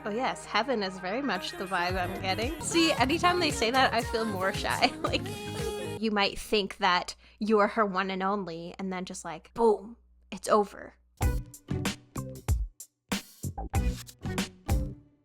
Oh yes, Heaven is very much the vibe I'm getting. See, anytime they say that, I feel more shy. Like, you might think that you're her one and only, and then just like, boom, it's over.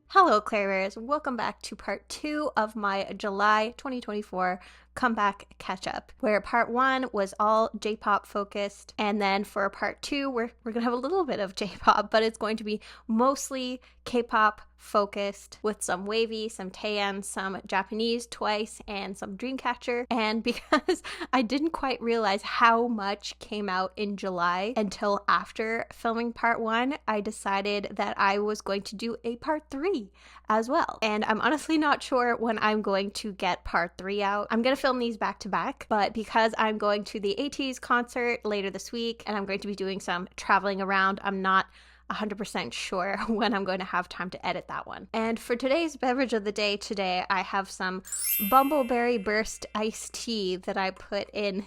Hello, Claireyers. Welcome back to part 2 of my July 2024 comeback catch-up, where part 1 was all J-pop focused, and then for part 2, we're gonna have a little bit of J-pop, but it's going to be mostly K-pop focused with some WayV, some Taeyeon, some Japanese twice, and some Dreamcatcher. And because I didn't quite realize how much came out in July until after filming part 1, I decided that I was going to do a part 3 as well. And I'm honestly not sure when I'm going to get part 3 out. I'm gonna film these back to back, but because I'm going to the ATEEZ concert later this week and I'm going to be doing some traveling around, I'm not 100% sure when I'm going to have time to edit that one. And for today's beverage of the day today, I have some Bumbleberry Burst iced tea that I put in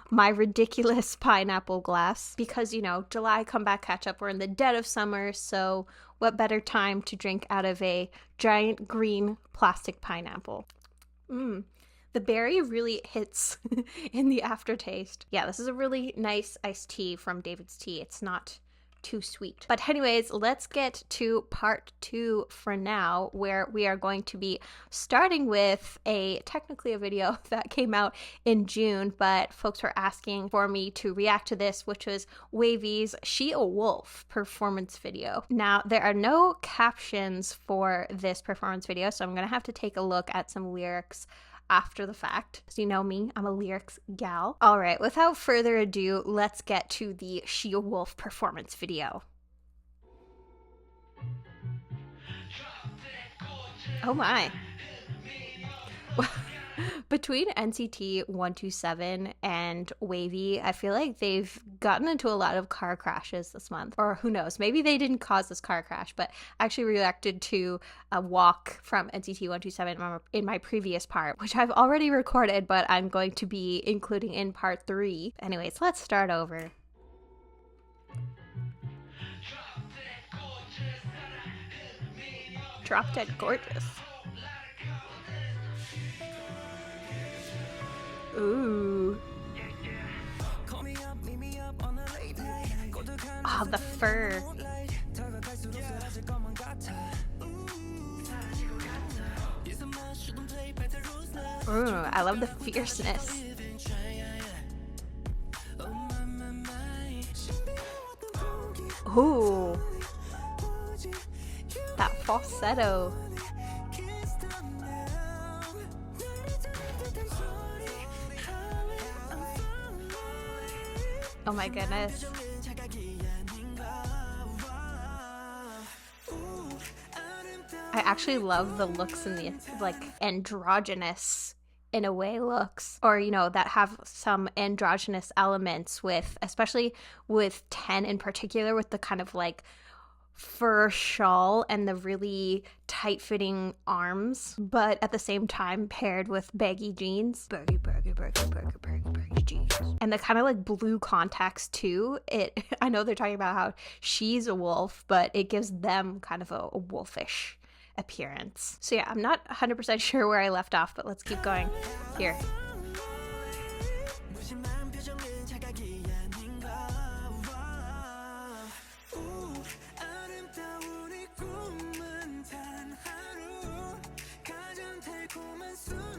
my ridiculous pineapple glass because, you know, July comeback catch-up, we're in the dead of summer, so what better time to drink out of a giant green plastic pineapple. The berry really hits in the aftertaste. Yeah, this is a really nice iced tea from David's Tea. It's not too sweet. But anyways, let's get to part 2 for now, where we are going to be starting with technically a video that came out in June, but folks were asking for me to react to this, which was WayV's She A Wolf performance video. Now, there are no captions for this performance video, so I'm gonna have to take a look at some lyrics after the fact. So you know me, I'm a lyrics gal. All right, without further ado, let's get to the She A Wolf performance video. Oh my. Between NCT 127 and WayV, I feel like they've gotten into a lot of car crashes this month. Or who knows, maybe they didn't cause this car crash, but I actually reacted to a walk from NCT 127 in my previous part, which I've already recorded, but I'm going to be including in part 3. Anyways, let's start over. Drop Dead Gorgeous. Ooh. Oh, the fur. Ooh, I love the fierceness. Ooh. That falsetto. Oh my goodness. I actually love the looks in the, like, androgynous in a way looks, or, you know, that have some androgynous elements with, especially with 10 in particular, with the kind of like fur shawl and the really tight-fitting arms, but at the same time paired with baggy jeans. Baggy jeans. And the kind of like blue contacts too. I know they're talking about how she's a wolf, but it gives them kind of a wolfish appearance. So yeah, I'm not 100% sure where I left off, but let's keep going here.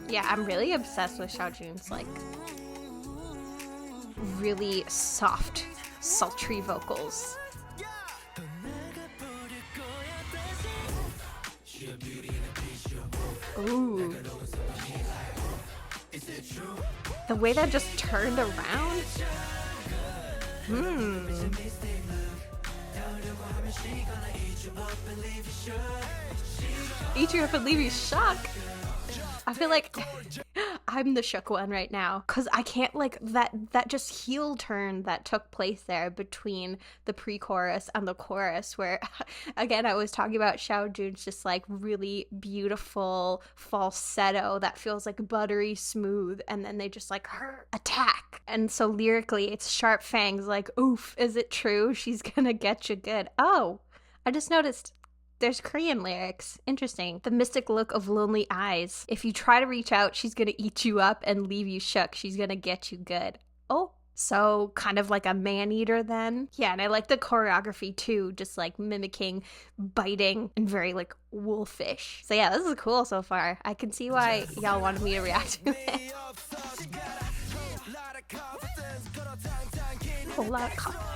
Yeah, I'm really obsessed with Xiaojun's like really soft, sultry vocals. Ooh. The way that just turned around. Eat you up and leave you shocked. I feel like I'm the shook one right now because I can't, like, that just heel turn that took place there between the pre-chorus and the chorus, where again I was talking about Xiaojun's just like really beautiful falsetto that feels like buttery smooth, and then they just like attack, and so lyrically it's sharp fangs like, oof, is it true? She's gonna get you good. Oh, I just noticed There's Korean lyrics. Interesting. The mystic look of lonely eyes. If you try to reach out, she's gonna eat you up and leave you shook. She's gonna get you good. Oh, so kind of like a man-eater then. Yeah, and I like the choreography too, just like mimicking biting and very like wolfish. So yeah, this is cool so far. I can see why y'all wanted me to react to it. Whole lot of confidence.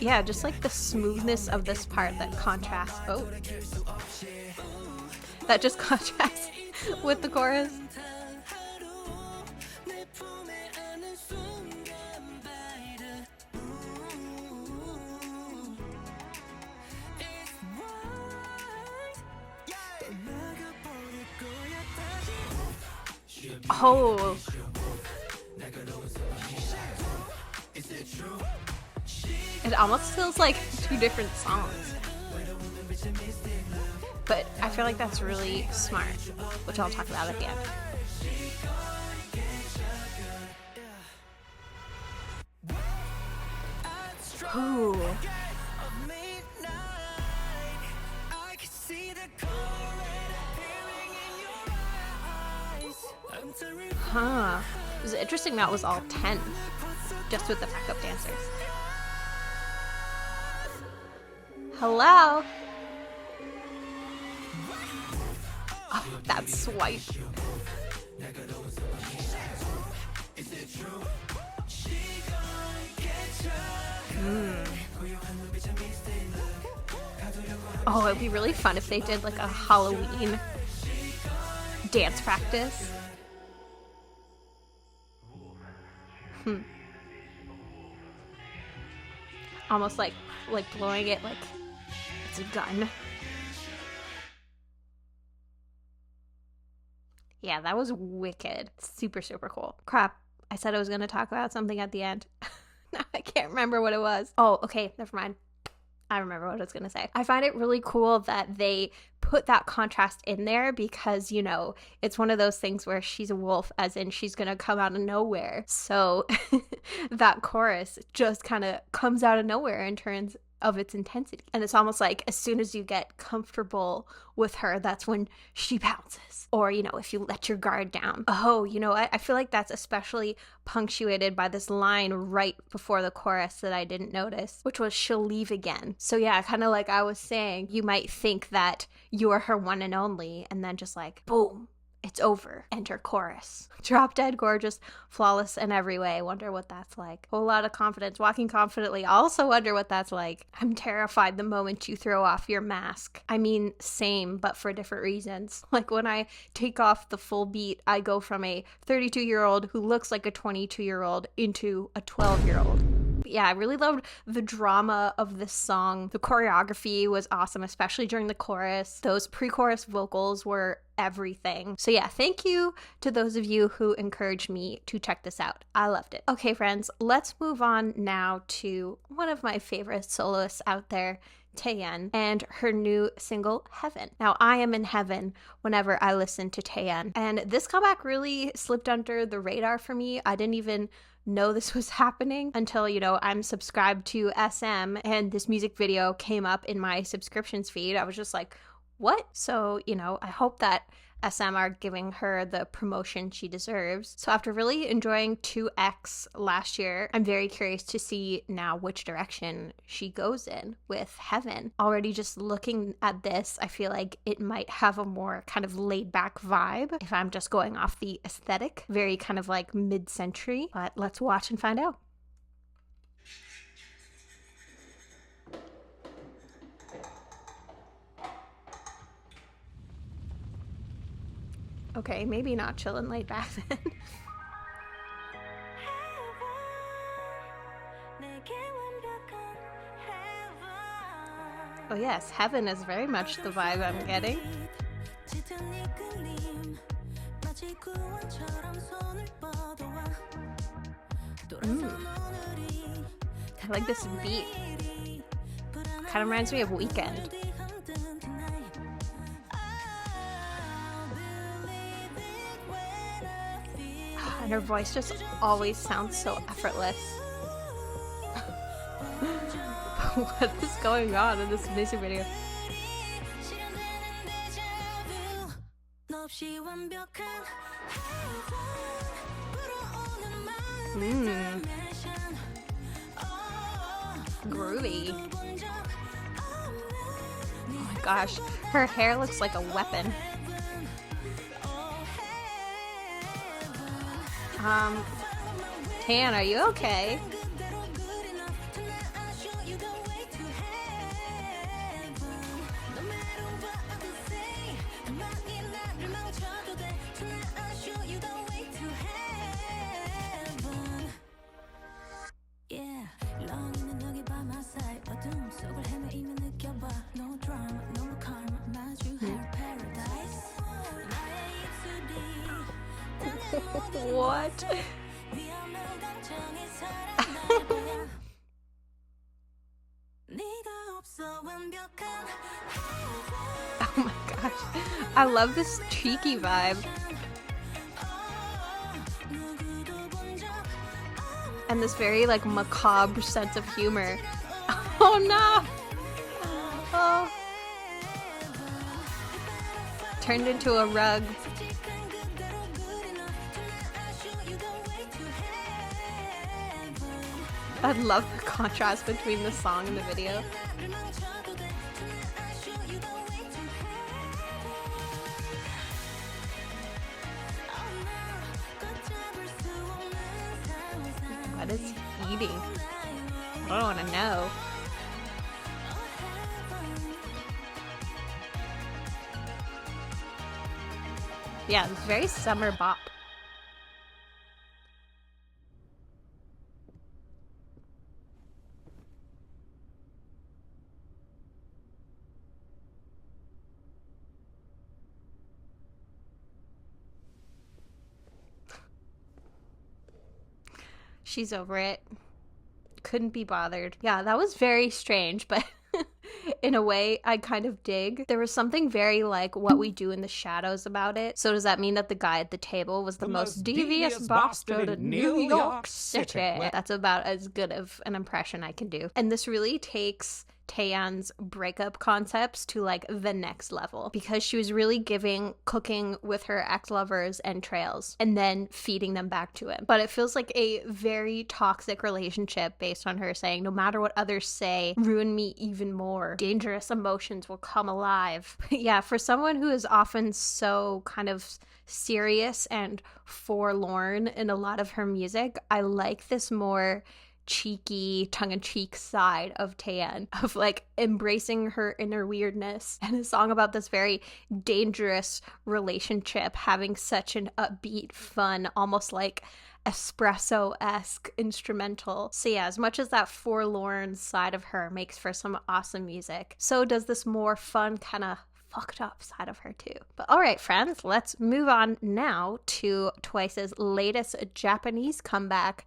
Yeah, just like the smoothness of this part that contrasts. Oh, that just contrasts with the chorus. Oh. It almost feels like two different songs. But I feel like that's really smart, which I'll talk about at the end. Ooh. Huh. It was interesting that was all 10, just with the backup dancers. Hello? Oh, that swipe. Oh, it'd be really fun if they did like a Halloween dance practice. Almost like blowing it like it's a gun. Yeah, that was wicked. Super, super cool. Crap. I said I was going to talk about something at the end. Now I can't remember what it was. Oh, okay. Never mind. I remember what I was going to say. I find it really cool that they put that contrast in there because, you know, it's one of those things where she's a wolf, as in she's going to come out of nowhere. So that chorus just kind of comes out of nowhere in terms of its intensity. And it's almost like as soon as you get comfortable with her, that's when she pounces. Or, you know, if you let your guard down. Oh, you know what? I feel like that's especially punctuated by this line right before the chorus that I didn't notice, which was she'll leave again. So yeah, kind of like I was saying, you might think that you are her one and only, and then just like, boom, it's over. Enter chorus. Drop dead gorgeous, flawless in every way. Wonder what that's like. Whole lot of confidence, walking confidently. Also wonder what that's like. I'm terrified the moment you throw off your mask. I mean, same, but for different reasons. Like when I take off the full beat, I go from a 32-year-old who looks like a 22-year-old into a 12-year-old. Yeah, I really loved the drama of this song. The choreography was awesome, especially during the chorus. Those pre-chorus vocals were everything. So yeah, thank you to those of you who encouraged me to check this out. I loved it. Okay, friends, let's move on now to one of my favorite soloists out there, Taeyeon, and her new single, Heaven. Now, I am in heaven whenever I listen to Taeyeon, and this comeback really slipped under the radar for me. I didn't even know this was happening until, you know, I'm subscribed to SM and this music video came up in my subscriptions feed. I was just like, what? So, you know, I hope that SM are giving her the promotion she deserves. So after really enjoying 2X last year, I'm very curious to see now which direction she goes in with Heaven. Already just looking at this, I feel like it might have a more kind of laid back vibe if I'm just going off the aesthetic. Very kind of like mid-century, but let's watch and find out. Okay, maybe not chill and laid back then. Oh yes, Heaven is very much the vibe I'm getting. I like this beat. Kind of reminds me of Weekend. And her voice just always sounds so effortless. What is going on in this music video? Groovy. Oh my gosh, her hair looks like a weapon. Taeyeon, are you okay? What? Oh my gosh, I love this cheeky vibe. And this very like macabre sense of humor. Oh no! Oh. Turned into a rug. I love the contrast between the song and the video. What is he eating? I don't want to know. Yeah, it's very summer bop. She's over it. Couldn't be bothered. Yeah, that was very strange, but in a way I kind of dig. There was something very like What We Do in the Shadows about it. So does that mean that the guy at the table was the most devious bastard in New York City? That's about as good of an impression I can do. And this really takes Taeyeon's breakup concepts to like the next level, because she was really cooking with her ex-lover's entrails and then feeding them back to him. But it feels like a very toxic relationship based on her saying, no matter what others say, ruin me even more. Dangerous emotions will come alive. Yeah, for someone who is often so kind of serious and forlorn in a lot of her music, I like this more cheeky, tongue-in-cheek side of Taeyeon, of like embracing her inner weirdness, and a song about this very dangerous relationship having such an upbeat, fun, almost like espresso-esque instrumental. So yeah, as much as that forlorn side of her makes for some awesome music, so does this more fun kind of fucked up side of her too. But all right, friends, let's move on now to Twice's latest Japanese comeback,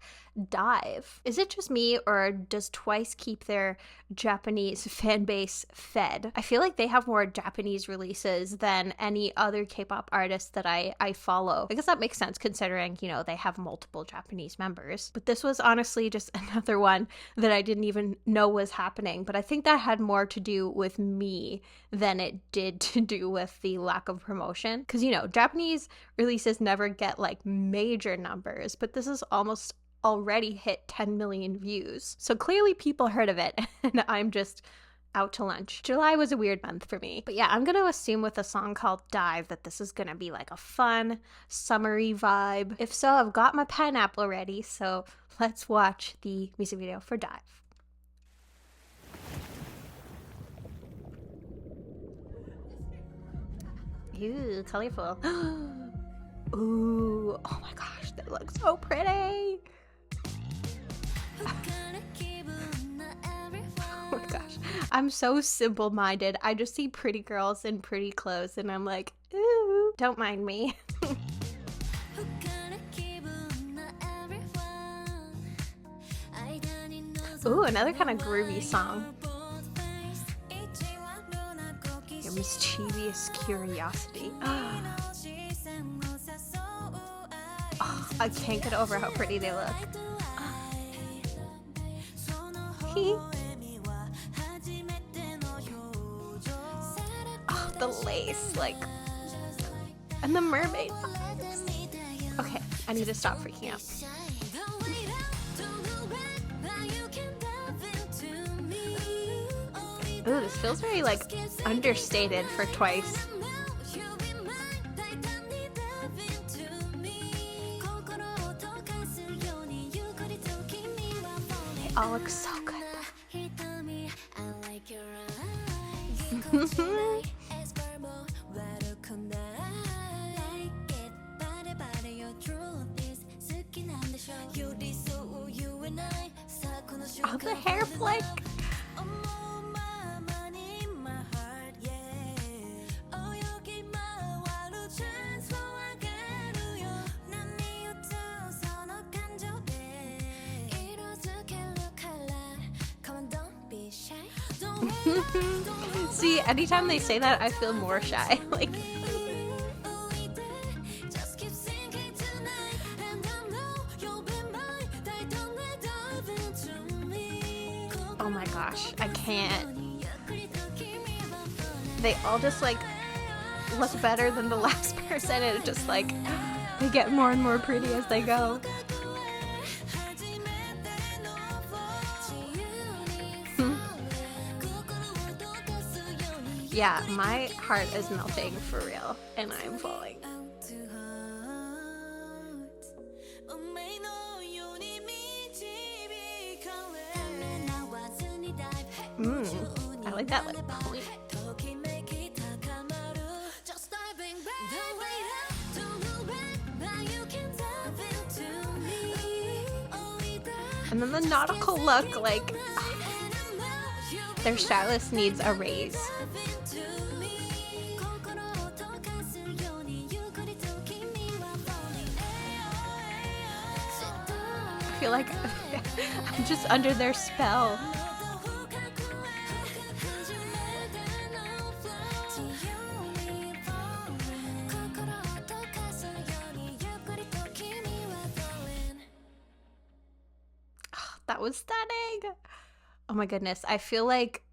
Dive. Is it just me, or does Twice keep their Japanese fan base fed? I feel like they have more Japanese releases than any other K-pop artist that I follow. I guess that makes sense considering, you know, they have multiple Japanese members. But this was honestly just another one that I didn't even know was happening. But I think that had more to do with me than it did to do with the lack of promotion. Because, you know, Japanese releases never get like major numbers, but this is almost already hit 10 million views. So clearly people heard of it, and I'm just out to lunch. July was a weird month for me. But yeah, I'm gonna assume with a song called Dive that this is gonna be like a fun, summery vibe. If so, I've got my pineapple ready, so let's watch the music video for Dive. Ew, colorful. Ooh, oh my gosh, that looks so pretty. Oh my gosh, I'm so simple-minded. I just see pretty girls in pretty clothes and I'm like, ooh, don't mind me. Ooh, another kind of groovy song. Your mischievous curiosity. Oh, I can't get over how pretty they look. Oh, the lace, like, and the mermaid vibes. Okay, I need to stop freaking out. Ooh, this feels very, like, understated for Twice. They all look so good. Oh, the hair flick. See, anytime they say that, I feel more shy. Like, oh my gosh, I can't. They all just like look better than the last person, and it just like they get more and more pretty as they go. Yeah, my heart is melting for real, and I'm falling. I like that lip point. And then the nautical look, like, their stylist needs a raise. I feel like I'm just under their spell. Oh, that was stunning. Oh my goodness. I feel like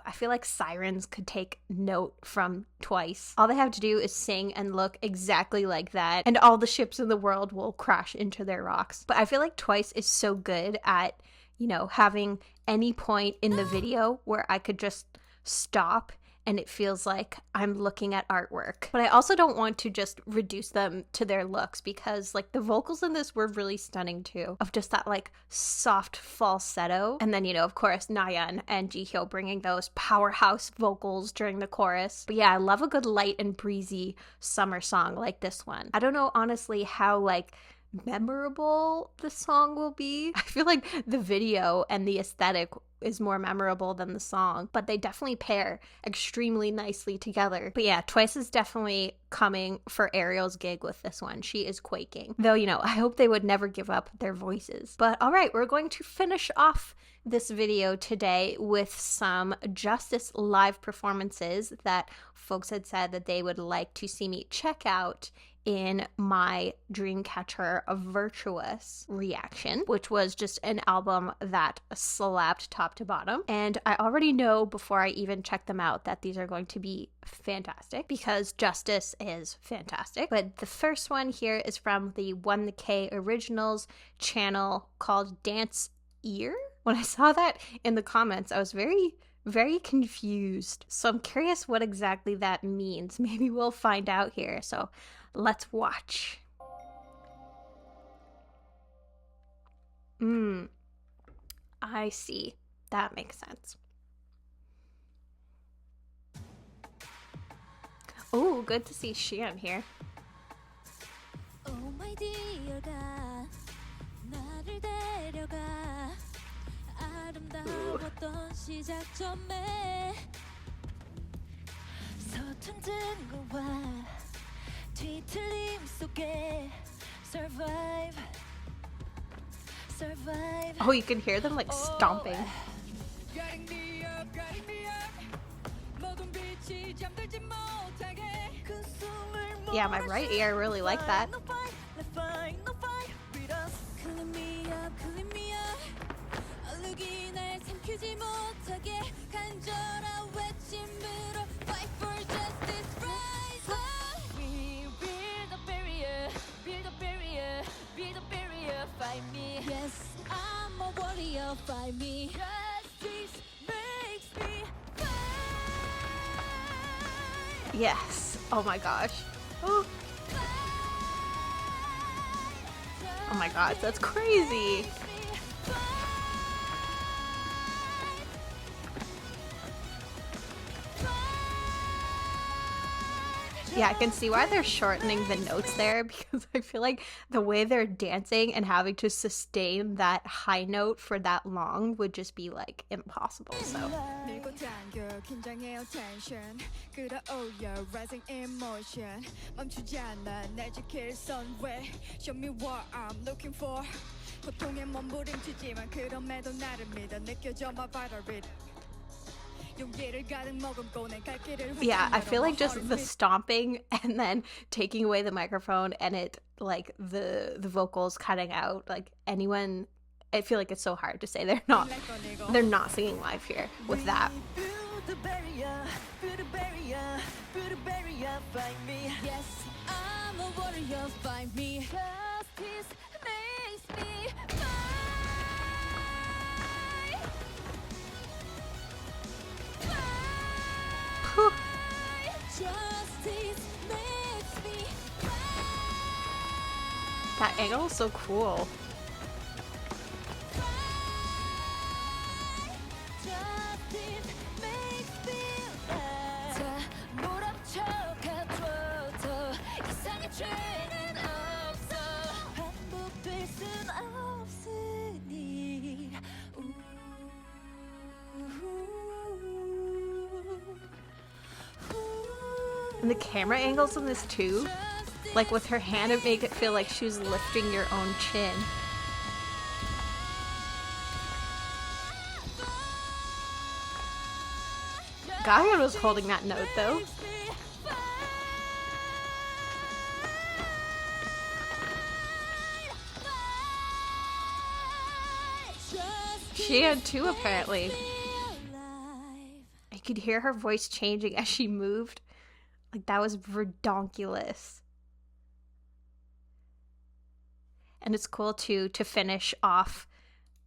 I feel like Sirens could take note from Twice. All they have to do is sing and look exactly like that, and all the ships in the world will crash into their rocks. But I feel like Twice is so good at, you know, having any point in the video where I could just stop and it feels like I'm looking at artwork. But I also don't want to just reduce them to their looks, because like the vocals in this were really stunning too, of just that like soft falsetto. And then, you know, of course, Taeyeon and Jihyo bringing those powerhouse vocals during the chorus. But yeah, I love a good light and breezy summer song like this one. I don't know honestly how like memorable the song will be. I feel like the video and the aesthetic is more memorable than the song, but they definitely pair extremely nicely together. But yeah, Twice is definitely coming for Ariel's gig with this one. She is quaking. Though, you know, I hope they would never give up their voices. But all right, we're going to finish off this video today with some Justice live performances that folks had said that they would like to see me check out in my Dreamcatcher Virtuous reaction, which was just an album that slapped top to bottom. And I already know before I even check them out that these are going to be fantastic, because Justice is fantastic. But the first one here is from the 1K Originals channel called dancEAR. When I saw that in the comments, I was very confused. So I'm curious what exactly that means. Maybe we'll find out here. So let's watch. I see. That makes sense. Oh, good to see Xian here. Oh my dear가 나를 데려가 아름다웠던 시작점에 서툰 증거와 뒤틀림 속에 survive. Oh, you can hear them like stomping. Yeah, my right ear really liked that. 간절한 외침으로 fight for justice, rise up. We build a barrier, build a barrier, build a barrier, fight me. Yes, I'm a warrior, fight me. Justice makes me fight. Yes. Oh my gosh. Oh. Oh my gosh, that's crazy. Yeah, I can see why they're shortening the notes there, because I feel like the way they're dancing and having to sustain that high note for that long would just be like impossible. So 밀고 당겨 긴장해요 tension 끌어올려 rising emotion 멈추지 않아 날 지킬 sunray show me what I'm looking for 고통에 몸부림치지만 그럼에도 나를 믿어 느껴져 my vital rhythm yeah, I feel like just the stomping and then taking away the microphone and it like the vocals cutting out, like anyone, I feel like it's so hard to say they're not singing live here with that. Yes, I'm a warrior, find me. Justice makes me fight. Whew. Justice makes me fight. That angle is so cool. Justice makes me fight. 자, 몰아쳐 가둬 더 이상의 죄는 없어 반복될 순 없으니 And the camera angles in this too, like with her hand, it make it feel like she was lifting your own chin. Taeyeon was holding that note though. She had two apparently. I could hear her voice changing as she moved. Like that was redonkulous. And it's cool too to finish off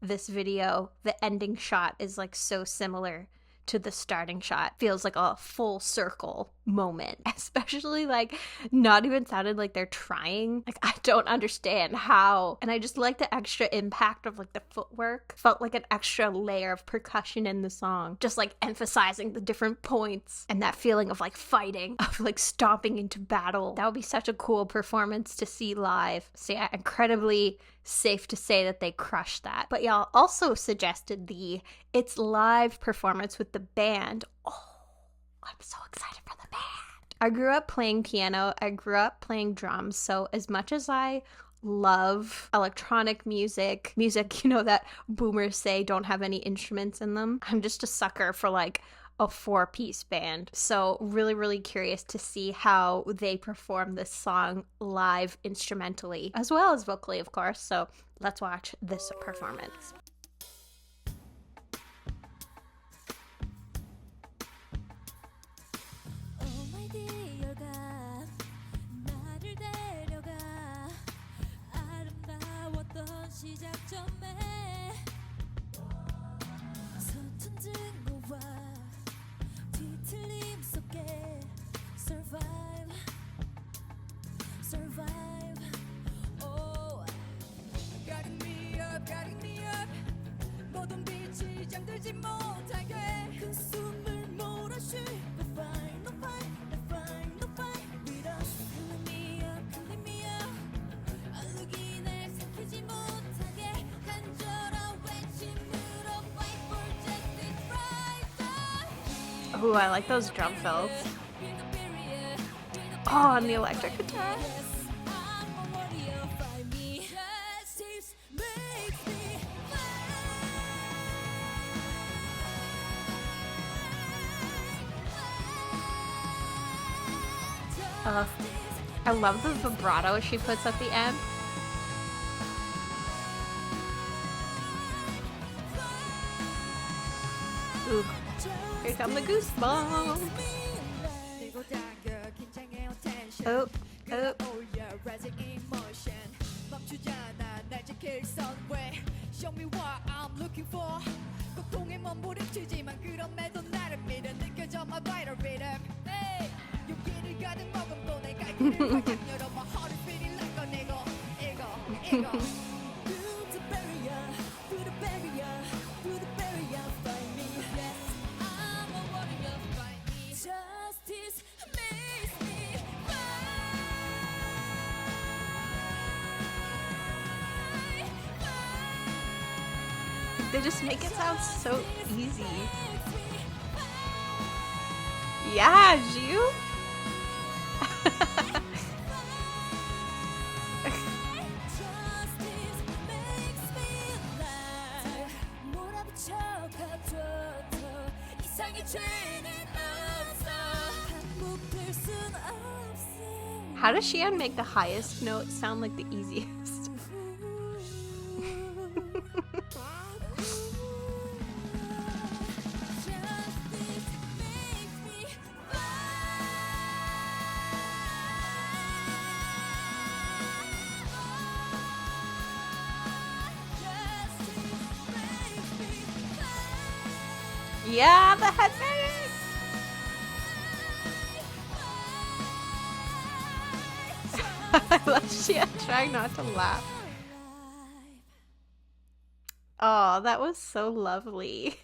this video. The ending shot is like so similar to the starting shot. Feels like a full circle moment, especially like not even sounded like they're trying. Like I don't understand how. And I just like the extra impact of like the footwork. Felt like an extra layer of percussion in the song, just like emphasizing the different points and that feeling of like fighting, of like stomping into battle. That would be such a cool performance to see live. So yeah, incredibly safe to say that they crushed that. But y'all also suggested the It's Live performance with the band. Oh, I'm so excited for the band. I grew up playing piano. I grew up playing drums. So as much as I love electronic music, you know, that boomers say don't have any instruments in them, I'm just a sucker for like a 4-piece band. So really, really curious to see how they perform this song live instrumentally, as well as vocally, of course. So let's watch this performance. 시작점에 서툰 증거와 뒤틀림 속에 survive, survive. Oh, Guiding me up 모든 빛이 잠들지 못하게 그 숨을 몰아쉬고 fight, no fight, no fight, no fight with us. Clean me up, clean me up. 얼룩이 날 삼키지 못하게 간절한 외침으로 fight for justice, rise up. Ooh, I like those drum fills. Oh, and the electric guitar. Yes, I'm a warrior, fight me. Justice makes me I love the vibrato she puts at the end. Ooh, Here come the goosebumps. 밀고 당겨 긴장해요 텐션 Oh, oh. 끌어올려 rising emotion 멈추지 않아 날 지킬 sunway Show me what I'm looking for 고통에 몸부림치지만 그럼에도 나를 믿어 느껴져 my vital rhythm hey. 용기를 가득 머금고 내가 길을 활짝 열어 my heart is beating like a nigga 이거 Through the barrier Through the barrier Through the barrier Find me Yes I'm a warrior Find me Justice makes me They just make it sound so easy. Yeah, Ju. How does Xian make the highest note sound like the easiest? Yeah, the headbanging! I love Xian trying not to laugh. Oh, that was so lovely.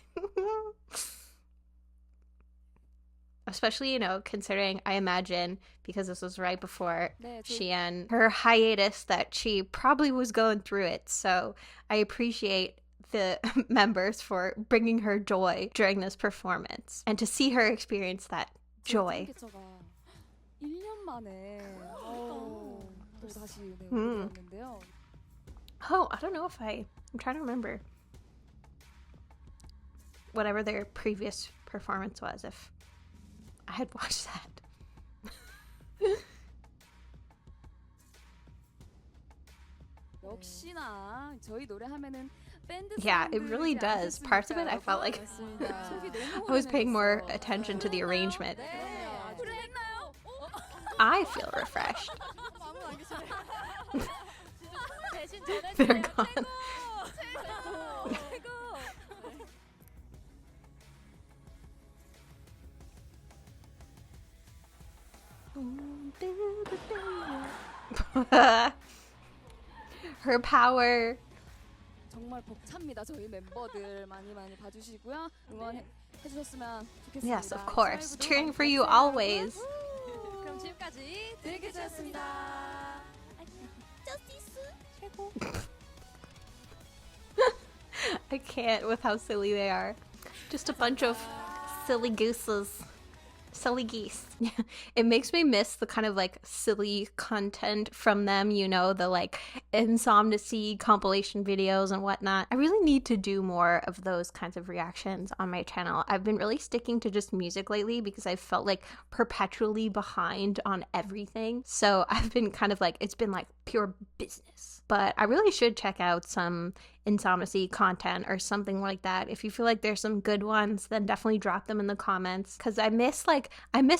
Especially, you know, considering, I imagine, because this was right before Xian, her hiatus, that she probably was going through it. So I appreciate the members for bringing her joy during this performance and to see her experience that joy. 1년 만에 또 다시 들었는데요. Oh, I don't know if I'm trying to remember whatever their previous performance was, if I had watched that. 역시나 저희 노래하면은 밴드 Yeah, it really does. Parts of it, I felt like I was paying more attention to the arrangement. I feel refreshed. They're gone. Her power. 정말 벅찹니다. 저희 멤버들 많이 봐주시고요. 응원해 주셨으면 좋겠습니다. Yes, of course. Cheering for you always. 그럼 지금까지 드림캐쳐였습니다. 최고. I can't with how silly they are. Just a bunch of silly gooses. Silly geese. It makes me miss the kind of like silly content from them, you know, the like insomnicy compilation videos and whatnot. I really need to do more of those kinds of reactions on my channel. I've been really sticking to just music lately because I felt like perpetually behind on everything. So I've been kind of like, it's been like pure business. But I really should check out some insomnicy content or something like that. If you feel like there's some good ones, then definitely drop them in the comments, because I miss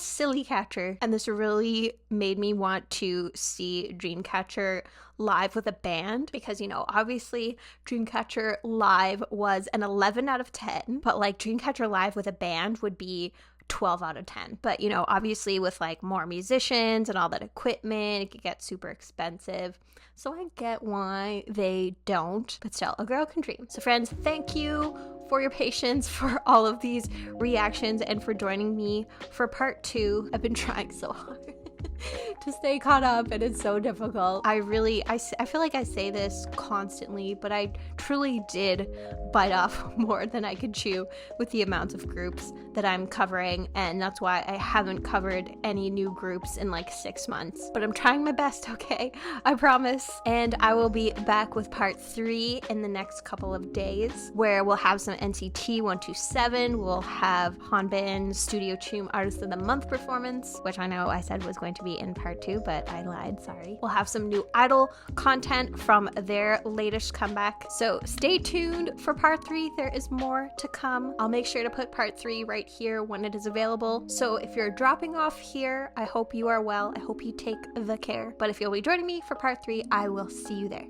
Silly Catcher, and this really made me want to see Dreamcatcher live with a band, because, you know, obviously Dreamcatcher live was an 11 out of 10, but like Dreamcatcher live with a band would be 12 out of 10. But, you know, obviously with like more musicians and all that equipment, it could get super expensive. So I get why they don't, but still, a girl can dream. So friends, thank you for your patience for all of these reactions and for joining me for part 2. I've been trying so hard to stay caught up, and it's so difficult. I feel like I say this constantly, but I truly did bite off more than I could chew with the amounts of groups that I'm covering, and that's why I haven't covered any new groups in like 6 months. But I'm trying my best, okay? I promise. And I will be back with part 3 in the next couple of days, where we'll have some NCT 127, we'll have Hanbin's Studio Choom Artist of the Month performance, which I know I said was going to be be in part 2, but I lied, sorry. We'll have some new idol content from their latest comeback. So stay tuned for part 3. There is more to come. I'll make sure to put part 3 right here when it is available. So if you're dropping off here, I hope you are well. I hope you take the care. But if you'll be joining me for part 3, I will see you there.